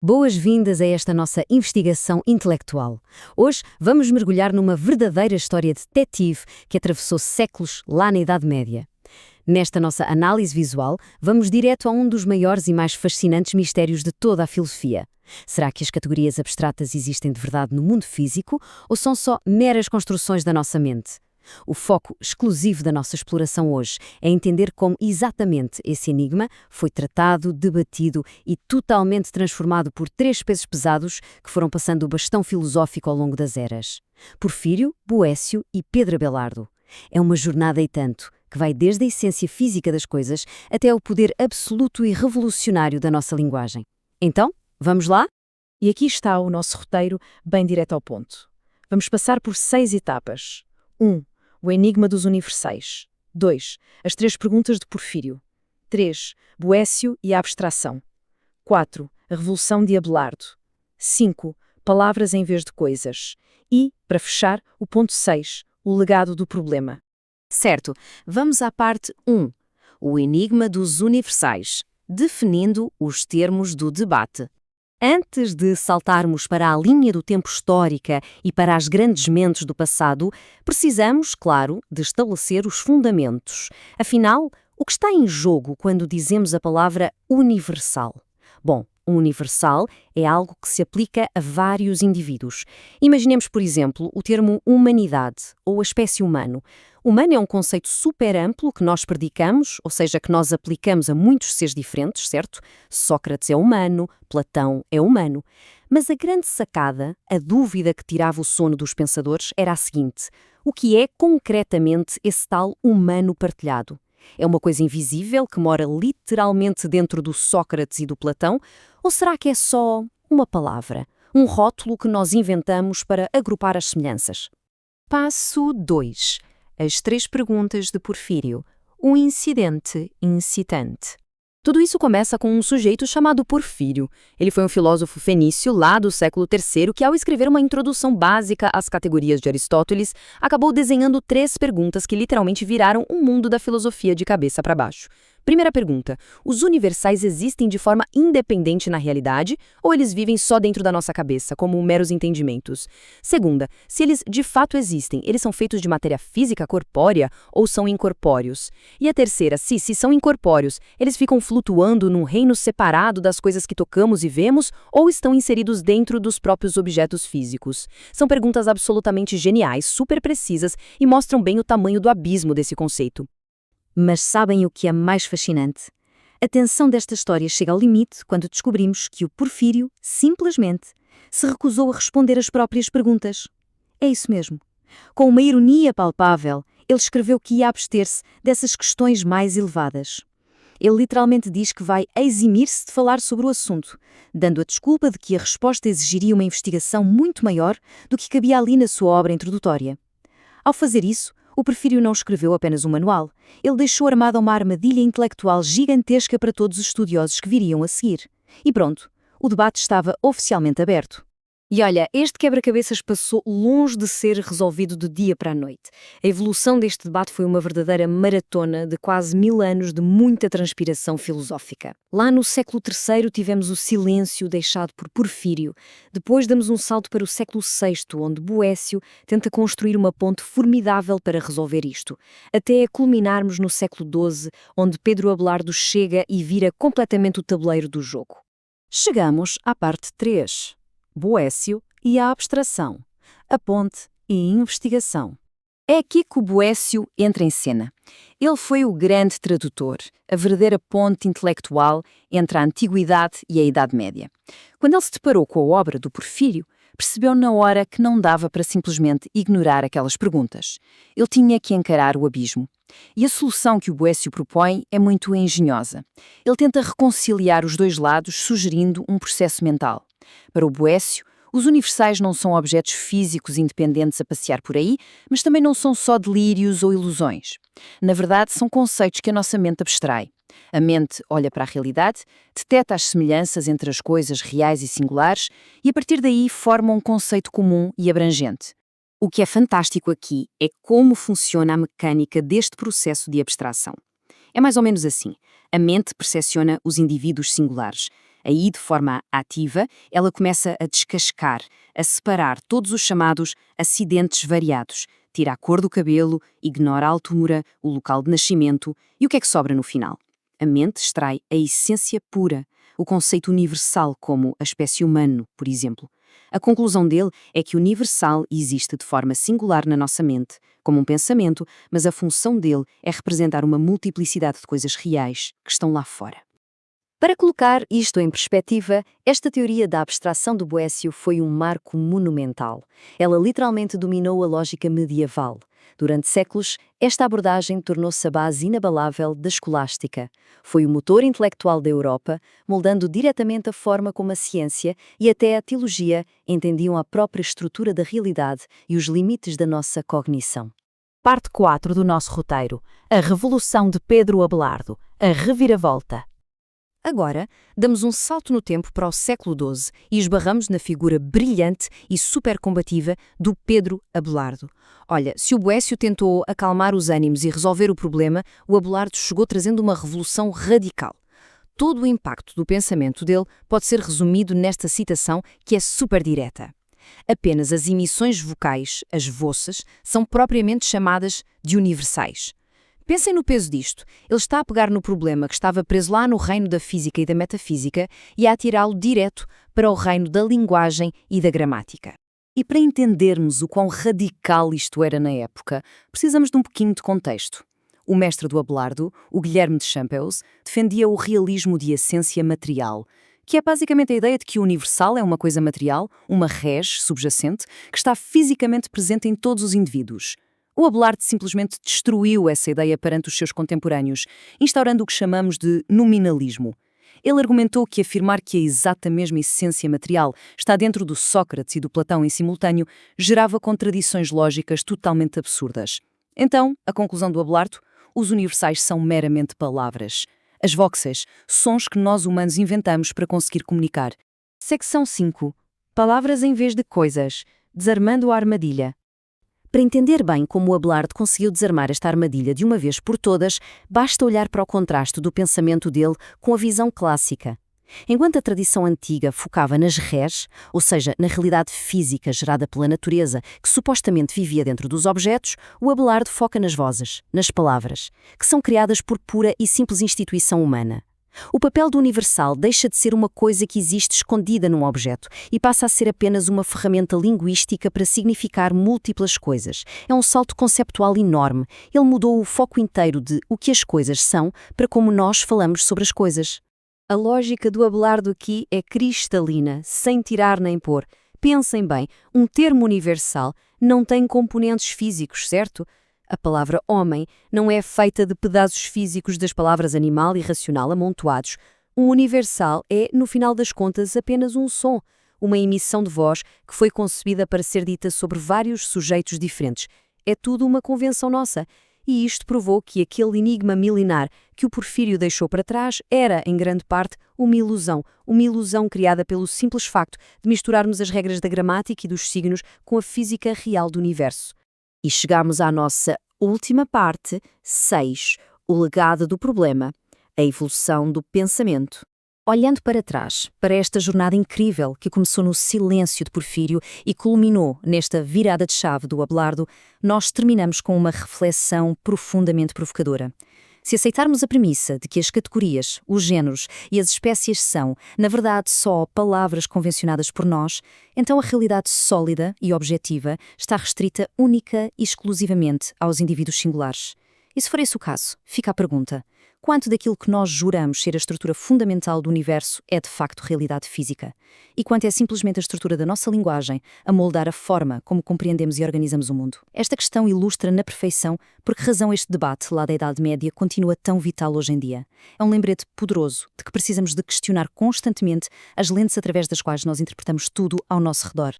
Boas-vindas a esta nossa investigação intelectual. Hoje vamos mergulhar numa verdadeira história de detetive que atravessou séculos lá na Idade Média. Nesta nossa análise visual, vamos direto a um dos maiores e mais fascinantes mistérios de toda a filosofia. Será que as categorias abstratas existem de verdade no mundo físico ou são só meras construções da nossa mente? O foco exclusivo da nossa exploração hoje é entender como exatamente esse enigma foi tratado, debatido e totalmente transformado por três pesos pesados que foram passando o bastão filosófico ao longo das eras: Porfírio, Boécio e Pedro Abelardo. É uma jornada e tanto, que vai desde a essência física das coisas até ao poder absoluto e revolucionário da nossa linguagem. Então, vamos lá? E aqui está o nosso roteiro, bem direto ao ponto. Vamos passar por 6 etapas. 1. O enigma dos universais. 2. As 3 perguntas de Porfírio. 3. Boécio e a abstração. 4. A revolução de Abelardo. 5. Palavras em vez de coisas. E, para fechar, o ponto 6. O legado do problema. Certo, vamos à parte 1. O enigma dos universais, definindo os termos do debate. Antes de saltarmos para a linha do tempo histórica e para as grandes mentes do passado, precisamos, claro, de estabelecer os fundamentos. Afinal, o que está em jogo quando dizemos a palavra universal? Bom, o universal é algo que se aplica a vários indivíduos. Imaginemos, por exemplo, o termo humanidade ou a espécie humano. Humano é um conceito super amplo que nós predicamos, ou seja, que nós aplicamos a muitos seres diferentes, certo? Sócrates é humano, Platão é humano. Mas a grande sacada, a dúvida que tirava o sono dos pensadores era a seguinte: o que é concretamente esse tal humano partilhado? É uma coisa invisível que mora literalmente dentro do Sócrates e do Platão? Ou será que é só uma palavra, um rótulo que nós inventamos para agrupar as semelhanças? Passo 2. As 3 perguntas de Porfírio. O incidente incitante. Tudo isso começa com um sujeito chamado Porfírio. Ele foi um filósofo fenício lá do século III que, ao escrever uma introdução básica às categorias de Aristóteles, acabou desenhando 3 perguntas que literalmente viraram o mundo da filosofia de cabeça para baixo. Primeira pergunta: os universais existem de forma independente na realidade ou eles vivem só dentro da nossa cabeça, como meros entendimentos? Segunda: se eles de fato existem, eles são feitos de matéria física corpórea ou são incorpóreos? E a terceira: se são incorpóreos, eles ficam flutuando num reino separado das coisas que tocamos e vemos ou estão inseridos dentro dos próprios objetos físicos? São perguntas absolutamente geniais, super precisas e mostram bem o tamanho do abismo desse conceito. Mas sabem o que é mais fascinante? A tensão desta história chega ao limite quando descobrimos que o Porfírio, simplesmente, se recusou a responder as próprias perguntas. É isso mesmo. Com uma ironia palpável, ele escreveu que ia abster-se dessas questões mais elevadas. Ele literalmente diz que vai eximir-se de falar sobre o assunto, dando a desculpa de que a resposta exigiria uma investigação muito maior do que cabia ali na sua obra introdutória. Ao fazer isso, o Porfírio não escreveu apenas um manual, ele deixou armada uma armadilha intelectual gigantesca para todos os estudiosos que viriam a seguir. E pronto, o debate estava oficialmente aberto. E olha, este quebra-cabeças passou longe de ser resolvido do dia para a noite. A evolução deste debate foi uma verdadeira maratona de quase 1000 anos de muita transpiração filosófica. Lá no século III tivemos o silêncio deixado por Porfírio. Depois damos um salto para o século VI, onde Boécio tenta construir uma ponte formidável para resolver isto, até culminarmos no século XII, onde Pedro Abelardo chega e vira completamente o tabuleiro do jogo. Chegamos à parte 3. Boécio e a abstração, a ponte e a investigação. É aqui que o Boécio entra em cena. Ele foi o grande tradutor, a verdadeira ponte intelectual entre a Antiguidade e a Idade Média. Quando ele se deparou com a obra do Porfírio, percebeu na hora que não dava para simplesmente ignorar aquelas perguntas. Ele tinha que encarar o abismo. E a solução que o Boécio propõe é muito engenhosa. Ele tenta reconciliar os dois lados, sugerindo um processo mental. Para o Boécio, os universais não são objetos físicos independentes a passear por aí, mas também não são só delírios ou ilusões. Na verdade, são conceitos que a nossa mente abstrai. A mente olha para a realidade, detecta as semelhanças entre as coisas reais e singulares e, a partir daí, forma um conceito comum e abrangente. O que é fantástico aqui é como funciona a mecânica deste processo de abstração. É mais ou menos assim. A mente percepciona os indivíduos singulares. Aí, de forma ativa, ela começa a descascar, a separar todos os chamados acidentes variados. Tira a cor do cabelo, ignora a altura, o local de nascimento e o que é que sobra no final? A mente extrai a essência pura, o conceito universal como a espécie humana, por exemplo. A conclusão dele é que o universal existe de forma singular na nossa mente, como um pensamento, mas a função dele é representar uma multiplicidade de coisas reais que estão lá fora. Para colocar isto em perspectiva, esta teoria da abstração do Boécio foi um marco monumental. Ela literalmente dominou a lógica medieval. Durante séculos, esta abordagem tornou-se a base inabalável da escolástica. Foi o motor intelectual da Europa, moldando diretamente a forma como a ciência e até a teologia entendiam a própria estrutura da realidade e os limites da nossa cognição. Parte 4 do nosso roteiro. A Revolução de Pedro Abelardo. A reviravolta. Agora, damos um salto no tempo para o século XII e esbarramos na figura brilhante e super combativa do Pedro Abelardo. Olha, se o Boécio tentou acalmar os ânimos e resolver o problema, o Abelardo chegou trazendo uma revolução radical. Todo o impacto do pensamento dele pode ser resumido nesta citação que é super direta. Apenas as emissões vocais, as voces, são propriamente chamadas de universais. Pensem no peso disto. Ele está a pegar no problema que estava preso lá no reino da física e da metafísica e a atirá-lo direto para o reino da linguagem e da gramática. E para entendermos o quão radical isto era na época, precisamos de um pouquinho de contexto. O mestre do Abelardo, o Guilherme de Champeus, defendia o realismo de essência material, que é basicamente a ideia de que o universal é uma coisa material, uma res subjacente, que está fisicamente presente em todos os indivíduos. O Abelardo simplesmente destruiu essa ideia perante os seus contemporâneos, instaurando o que chamamos de nominalismo. Ele argumentou que afirmar que a exata mesma essência material está dentro do Sócrates e do Platão em simultâneo gerava contradições lógicas totalmente absurdas. Então, a conclusão do Abelardo: os universais são meramente palavras. As voxes, sons que nós humanos inventamos para conseguir comunicar. Secção 5. Palavras em vez de coisas. Desarmando a armadilha. Para entender bem como o Abelardo conseguiu desarmar esta armadilha de uma vez por todas, basta olhar para o contraste do pensamento dele com a visão clássica. Enquanto a tradição antiga focava nas res, ou seja, na realidade física gerada pela natureza, que supostamente vivia dentro dos objetos, o Abelardo foca nas vozes, nas palavras, que são criadas por pura e simples instituição humana. O papel do universal deixa de ser uma coisa que existe escondida num objeto e passa a ser apenas uma ferramenta linguística para significar múltiplas coisas. É um salto conceptual enorme. Ele mudou o foco inteiro de o que as coisas são para como nós falamos sobre as coisas. A lógica do Abelardo aqui é cristalina, sem tirar nem pôr. Pensem bem, um termo universal não tem componentes físicos, certo? A palavra homem não é feita de pedaços físicos das palavras animal e racional amontoados. Um universal é, no final das contas, apenas um som, uma emissão de voz que foi concebida para ser dita sobre vários sujeitos diferentes. É tudo uma convenção nossa. E isto provou que aquele enigma milenar que o Porfírio deixou para trás era, em grande parte, uma ilusão criada pelo simples facto de misturarmos as regras da gramática e dos signos com a física real do universo. E chegamos à nossa última parte, 6, o legado do problema, a evolução do pensamento. Olhando para trás, para esta jornada incrível que começou no silêncio de Porfírio e culminou nesta virada de chave do Abelardo, nós terminamos com uma reflexão profundamente provocadora. Se aceitarmos a premissa de que as categorias, os géneros e as espécies são, na verdade, só palavras convencionadas por nós, então a realidade sólida e objetiva está restrita única e exclusivamente aos indivíduos singulares. E se for esse o caso, fica a pergunta: quanto daquilo que nós juramos ser a estrutura fundamental do universo é de facto realidade física? E quanto é simplesmente a estrutura da nossa linguagem a moldar a forma como compreendemos e organizamos o mundo? Esta questão ilustra na perfeição por que razão este debate lá da Idade Média continua tão vital hoje em dia. É um lembrete poderoso de que precisamos de questionar constantemente as lentes através das quais nós interpretamos tudo ao nosso redor.